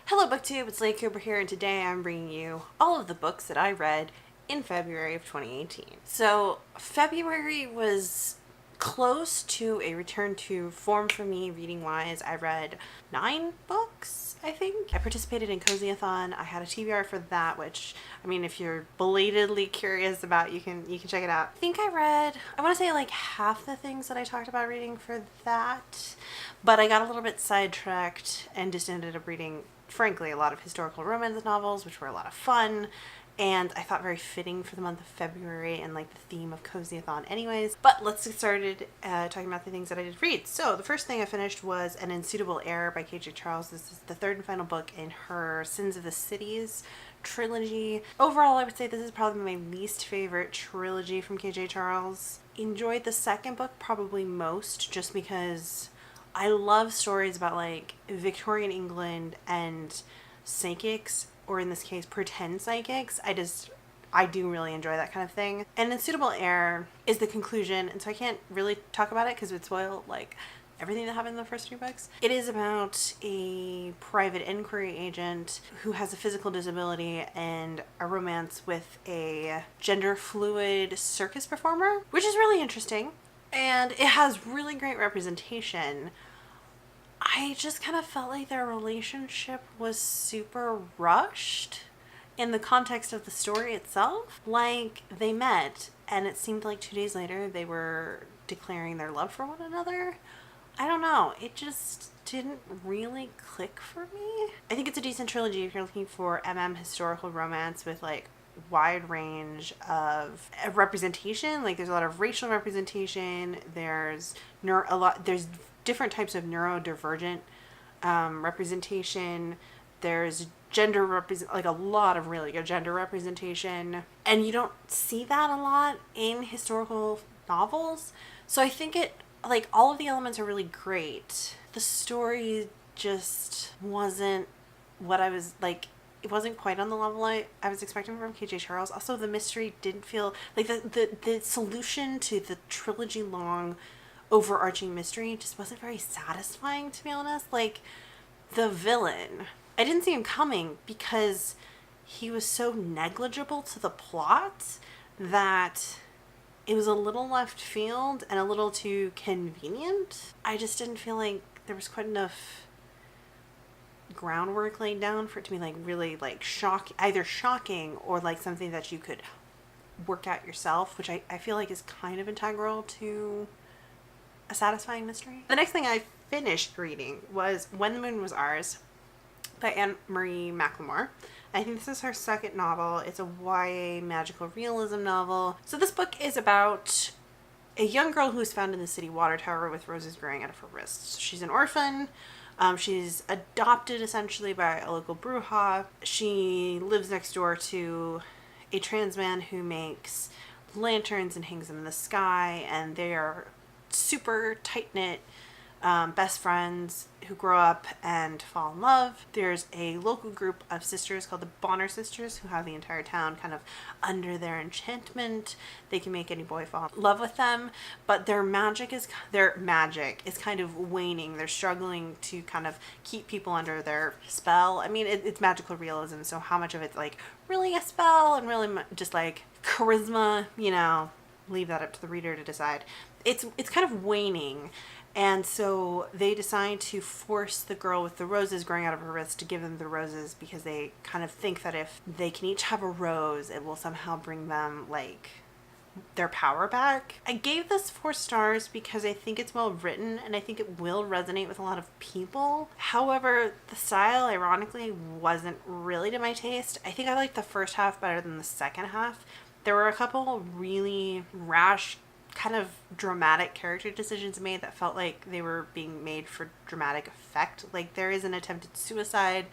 Hello BookTube, it's Leigh Cooper here, and today I'm bringing you all of the books that I read in February of 2018. So February was close to a return to form for me reading-wise. I read 9 books, I think. I participated in Cozy-a-thon. I had a TBR for that, which, I mean, if you're belatedly curious about, you can check it out. I think I read, I want to say like half the things that I talked about reading for that, but I got a little bit sidetracked and just ended up reading, frankly, a lot of historical romance novels, which were a lot of fun, and I thought very fitting for the month of February and like the theme of Cozy-a-thon anyways. But let's get started talking about the things that I did read. So the first thing I finished was An Unsuitable Heir by KJ Charles. This is the third and final book in her Sins of the Cities trilogy. Overall, I would say this is probably my least favorite trilogy from KJ Charles. Enjoyed the second book probably most, just because I love stories about like Victorian England and psychics, or in this case pretend psychics. I do really enjoy that kind of thing. And Unsuitable Heir is the conclusion, and so I can't really talk about it because it would spoil like everything that happened in the first 3 books. It is about a private inquiry agent who has a physical disability and a romance with a gender fluid circus performer, which is really interesting. And it has really great representation. I just kind of felt like their relationship was super rushed in the context of the story itself. Like, they met and it seemed like 2 days later they were declaring their love for one another. I don't know. It just didn't really click for me. I think it's a decent trilogy if you're looking for historical romance with like wide range of representation. Like, there's a lot of racial representation. There's different types of neurodivergent representation. There's like a lot of really good gender representation, and you don't see that a lot in historical novels. So I think it, like, all of the elements are really great. The story just wasn't what I was like. It wasn't quite on the level I was expecting from KJ Charles. Also, the mystery didn't feel like the solution to the trilogy long overarching mystery just wasn't very satisfying, to be honest. Like, the villain, I didn't see him coming because he was so negligible to the plot that it was a little left field and a little too convenient. I just didn't feel like there was quite enough groundwork laid down for it to be like really like either shocking or like something that you could work out yourself, which I feel like is kind of integral to a satisfying mystery. The next thing I finished reading was When the Moon Was Ours by Anne Marie McLemore. I think this is her second novel. It's a YA magical realism novel. So this book is about a young girl who is found in the city water tower with roses growing out of her wrists. She's an orphan. She's adopted essentially by a local bruja. She lives next door to a trans man who makes lanterns and hangs them in the sky, and they are super tight-knit best friends who grow up and fall in love. There's a local group of sisters called the Bonner Sisters who have the entire town kind of under their enchantment. They can make any boy fall in love with them, but their magic is kind of waning. They're struggling to kind of keep people under their spell. I mean, it's magical realism, so how much of it's like really a spell and really just like charisma, leave that up to the reader to decide. It's kind of waning. And so they decide to force the girl with the roses growing out of her wrist to give them the roses, because they kind of think that if they can each have a rose, it will somehow bring them like their power back. I gave this 4 stars because I think it's well written and I think it will resonate with a lot of people. However, the style ironically wasn't really to my taste. I think I liked the first half better than the second half. There were a couple really rash, kind of dramatic character decisions made that felt like they were being made for dramatic effect. Like, there is an attempted suicide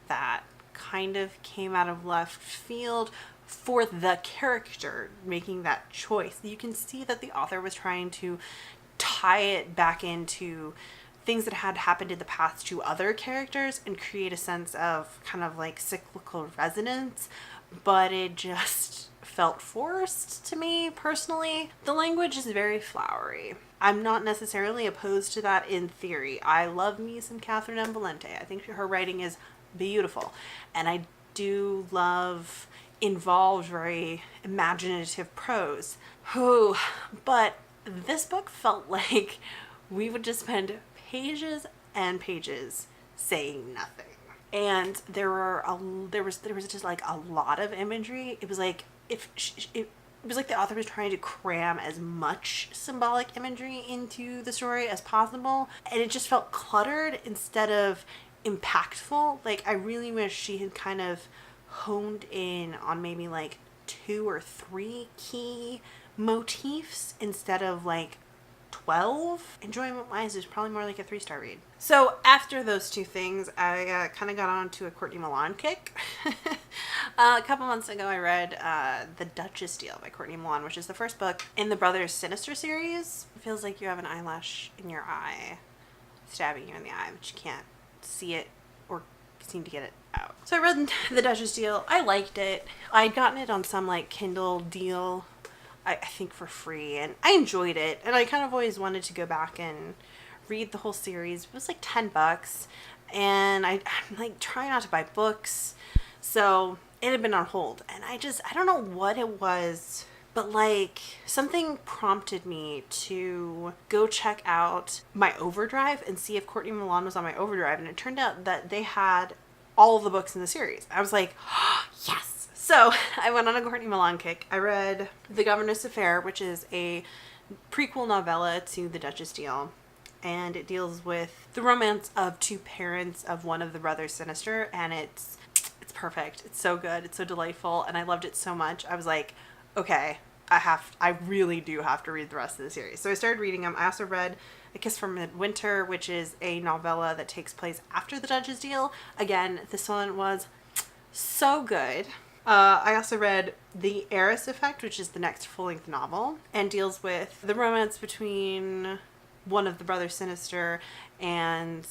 that kind of came out of left field for the character making that choice. You can see that the author was trying to tie it back into things that had happened in the past to other characters and create a sense of kind of like cyclical resonance, but it just felt forced to me personally. The language is very flowery. I'm not necessarily opposed to that in theory. I love me some Catherine M. Valente. I think her writing is beautiful. And I do love involved, very imaginative prose. Whew. But this book felt like we would just spend pages and pages saying nothing. And there was just like a lot of imagery. It was like it was like the author was trying to cram as much symbolic imagery into the story as possible, and it just felt cluttered instead of impactful. Like, I really wish she had kind of honed in on maybe like 2 or 3 key motifs instead of like 12. Enjoyment wise, it's probably more like a 3-star read. So after those 2 things, I kind of got on to a Courtney Milan kick. A couple months ago, I read The Duchess Deal by Courtney Milan, which is the first book in the Brothers Sinister series. It feels like you have an eyelash in your eye, stabbing you in the eye, but you can't see it or seem to get it out. So I read The Duchess Deal. I liked it. I'd gotten it on some like Kindle deal, I think for free, and I enjoyed it. And I kind of always wanted to go back and read the whole series. It was like $10, and I'm like trying not to buy books, so it had been on hold. And I don't know what it was, but like something prompted me to go check out my Overdrive and see if Courtney Milan was on my Overdrive, and it turned out that they had all of the books in the series. I was like, oh, yes. So I went on a Courtney Milan kick. I read The Governess Affair, which is a prequel novella to The Duchess Deal, and it deals with the romance of 2 parents of one of the brothers Sinister, and it's perfect. It's so good. It's so delightful, and I loved it so much. I was like, okay, I really do have to read the rest of the series. So I started reading them. I also read A Kiss from Midwinter, which is a novella that takes place after The Duchess Deal. Again, this one was so good. I also read The Heiress Effect, which is the next full-length novel, and deals with the romance between one of the brothers Sinister and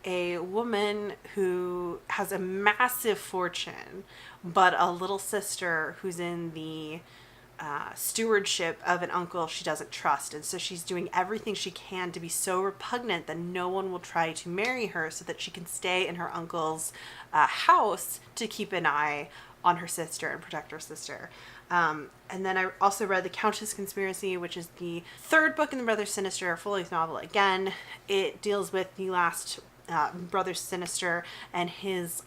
a woman who has a massive fortune, but a little sister who's in the stewardship of an uncle she doesn't trust. And so she's doing everything she can to be so repugnant that no one will try to marry her, so that she can stay in her uncle's house to keep an eye on her sister and protect her sister. And then I also read The Countess Conspiracy, which is the 3rd book in the Brothers Sinister full-length novel. Again, it deals with the last Brother Sinister and his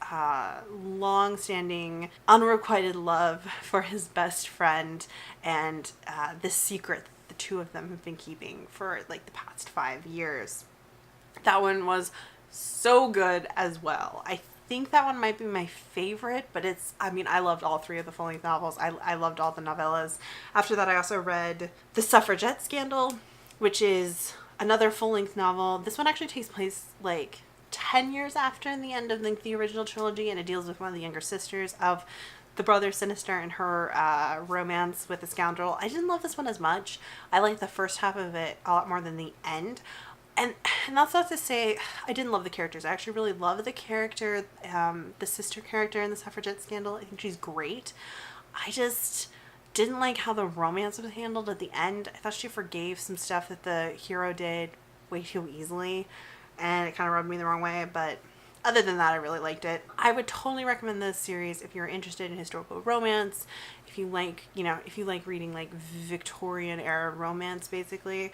long-standing unrequited love for his best friend, and this secret that the 2 of them have been keeping for like the past 5 years. That one was so good as well. I think that one might be my favorite, but I loved all 3 of the full-length novels. I loved all the novellas. After that, I also read The Suffragette Scandal, which is another full-length novel. This one actually takes place like 10 years after the end of the original trilogy, and it deals with one of the younger sisters of the brother Sinister and her romance with a scoundrel. I didn't love this one as much. I liked the first half of it a lot more than the end. And that's not to say I didn't love the characters. I actually really love the character, the sister character in The Suffragette Scandal. I think she's great. I just didn't like how the romance was handled at the end. I thought she forgave some stuff that the hero did way too easily, and it kind of rubbed me the wrong way. But other than that, I really liked it. I would totally recommend this series if you're interested in historical romance, if you like, if you like reading like Victorian era romance, basically.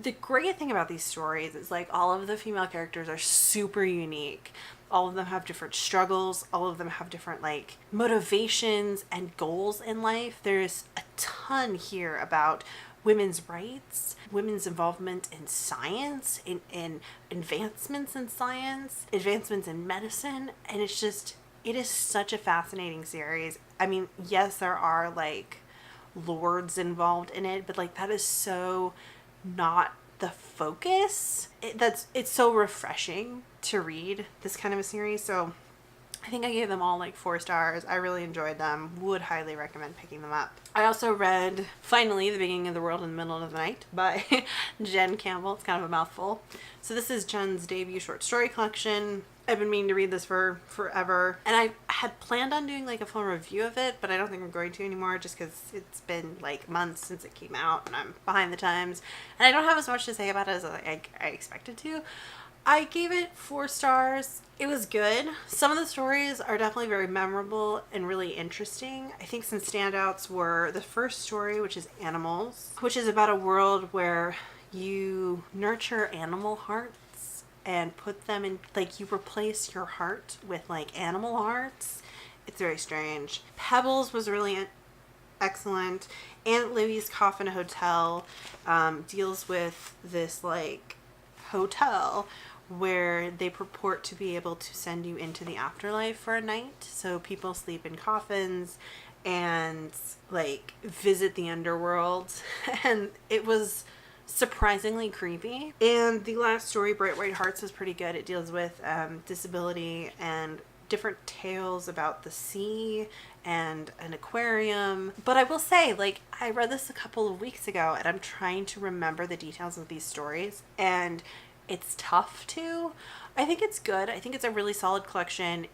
The great thing about these stories is like all of the female characters are super unique. All of them have different struggles. All of them have different like motivations and goals in life. There's a ton here about women's rights, women's involvement in science, in advancements in science, advancements in medicine. And it is such a fascinating series. I mean, yes, there are like lords involved in it, but like that is so not the focus. It's so refreshing to read this kind of a series. So I think I gave them all like 4 stars. I really enjoyed them. Would highly recommend picking them up. I also read finally The Beginning of the World in the Middle of the Night by Jen Campbell. It's kind of a mouthful. So this is Jen's debut short story collection. I've been meaning to read this for forever, and I had planned on doing like a full review of it, but I don't think I'm going to anymore, just because it's been like months since it came out and I'm behind the times, and I don't have as much to say about it as I expected to. I gave it 4 stars. It was good. Some of the stories are definitely very memorable and really interesting. I think some standouts were the first story, which is Animals, which is about a world where you nurture animal hearts and put them in, like, you replace your heart with, like, animal hearts. It's very strange. Pebbles was really excellent. Aunt Livy's Coffin Hotel deals with this, like, hotel where they purport to be able to send you into the afterlife for a night. So people sleep in coffins and, like, visit the underworld. And it was surprisingly creepy. And the last story, Bright White Hearts, was pretty good. It deals with disability and different tales about the sea and an aquarium. But I will say, like, I read this a couple of weeks ago and I'm trying to remember the details of these stories, and it's tough to. I think it's good. I think it's a really solid collection.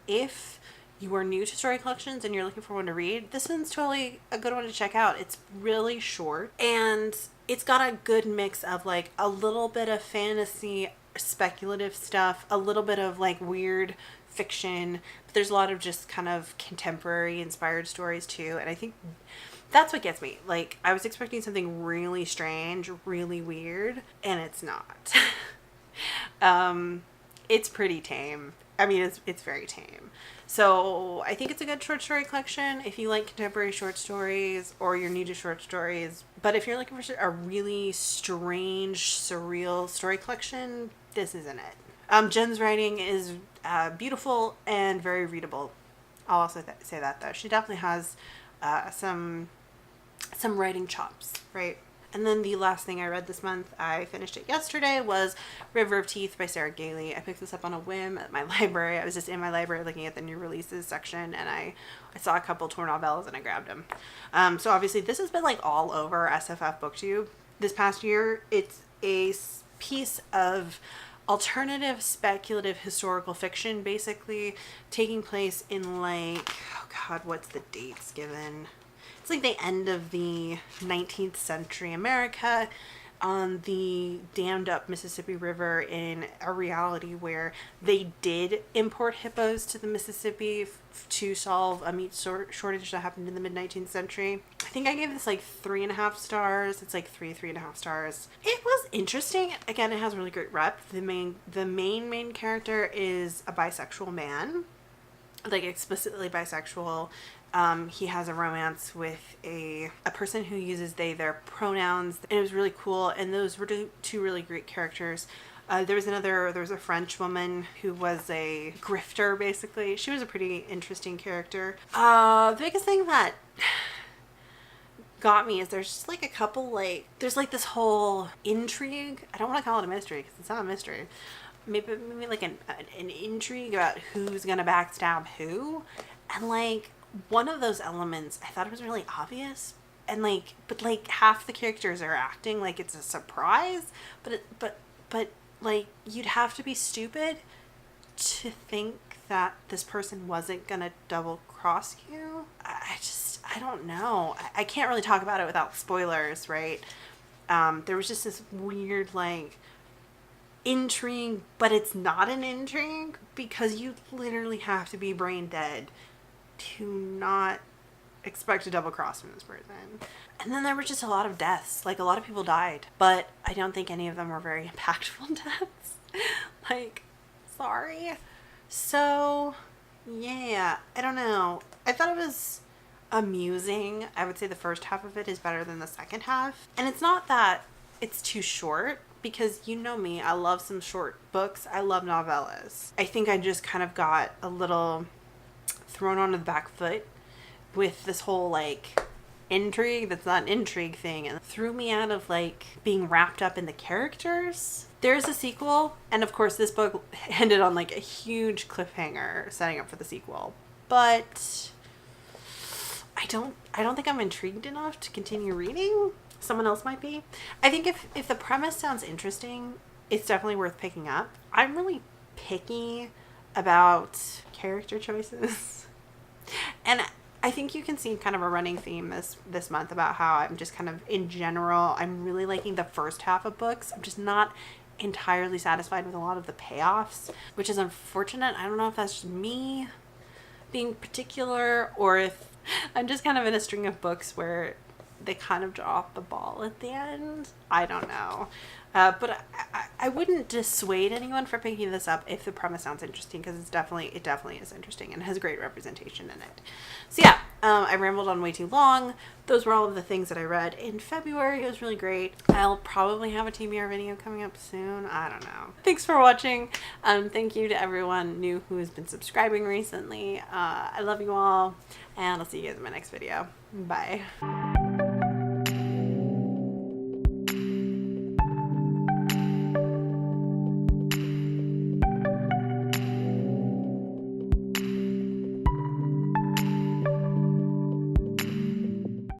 If you are new to story collections and you're looking for one to read, this one's totally a good one to check out. It's really short and it's got a good mix of, like, a little bit of fantasy, speculative stuff, a little bit of, like, weird fiction, but there's a lot of just kind of contemporary inspired stories too. And I think that's what gets me. Like, I was expecting something really strange, really weird, and it's not. It's pretty tame. I mean, it's very tame. So I think it's a good short story collection if you like contemporary short stories or you're new to short stories. But if you're looking for a really strange, surreal story collection, this isn't it. Jen's writing is beautiful and very readable. I'll also say that, though. She definitely has some writing chops, right? And then the last thing I read this month, I finished it yesterday, was River of Teeth by Sarah Gailey. I picked this up on a whim at my library. I was just in my library looking at the new releases section, and I saw a couple tour novellas and I grabbed them. So obviously this has been, like, all over SFF BookTube this past year. It's a piece of alternative speculative historical fiction, basically taking place in, like, oh god, what's the dates given? It's like the end of the 19th century America on the dammed up Mississippi River, in a reality where they did import hippos to the Mississippi to solve a meat shortage that happened in the mid-19th century. I think I gave this like 3.5 stars. It's like 3.5 stars. It was interesting. Again, it has really great rep. The main character is a bisexual man, like explicitly bisexual. He has a romance with a person who uses they, their pronouns, and it was really cool. And those were two really great characters. There was a French woman who was a grifter, basically. She was a pretty interesting character. The biggest thing that got me is there's just like a couple, like, there's like this whole intrigue. I don't want to call it a mystery because it's not a mystery. Maybe like an intrigue about who's gonna backstab who. And like, one of those elements, I thought it was really obvious, and like, but like half the characters are acting like it's a surprise, but like, you'd have to be stupid to think that this person wasn't gonna double cross you. I don't know. I can't really talk about it without spoilers, right? There was just this weird, like, intrigue, but it's not an intrigue because you literally have to be brain dead to not expect a double cross from this person. And then there were just a lot of deaths. Like, a lot of people died, but I don't think any of them were very impactful deaths. Like, sorry. So, yeah, I don't know. I thought it was amusing. I would say the first half of it is better than the second half. And it's not that it's too short, because you know me, I love some short books. I love novellas. I think I just kind of got a little thrown onto the back foot with this whole, like, intrigue that's not an intrigue thing, and threw me out of, like, being wrapped up in the characters. There's a sequel, and of course this book ended on, like, a huge cliffhanger setting up for the sequel, but I don't think I'm intrigued enough to continue reading. Someone else might be. I think if the premise sounds interesting, it's definitely worth picking up. I'm really picky about character choices. And I think you can see kind of a running theme this month about how I'm just kind of, in general, I'm really liking the first half of books. I'm just not entirely satisfied with a lot of the payoffs, which is unfortunate. I don't know if that's just me being particular or if I'm just kind of in a string of books where they kind of drop the ball at the end. I don't know. But I wouldn't dissuade anyone from picking this up if the premise sounds interesting, because it definitely is interesting and has great representation in it. So yeah, I rambled on way too long. Those were all of the things that I read in February. It was really great. I'll probably have a TBR video coming up soon. I don't know. Thanks for watching. Thank you to everyone new who has been subscribing recently. I love you all, and I'll see you guys in my next video. Bye.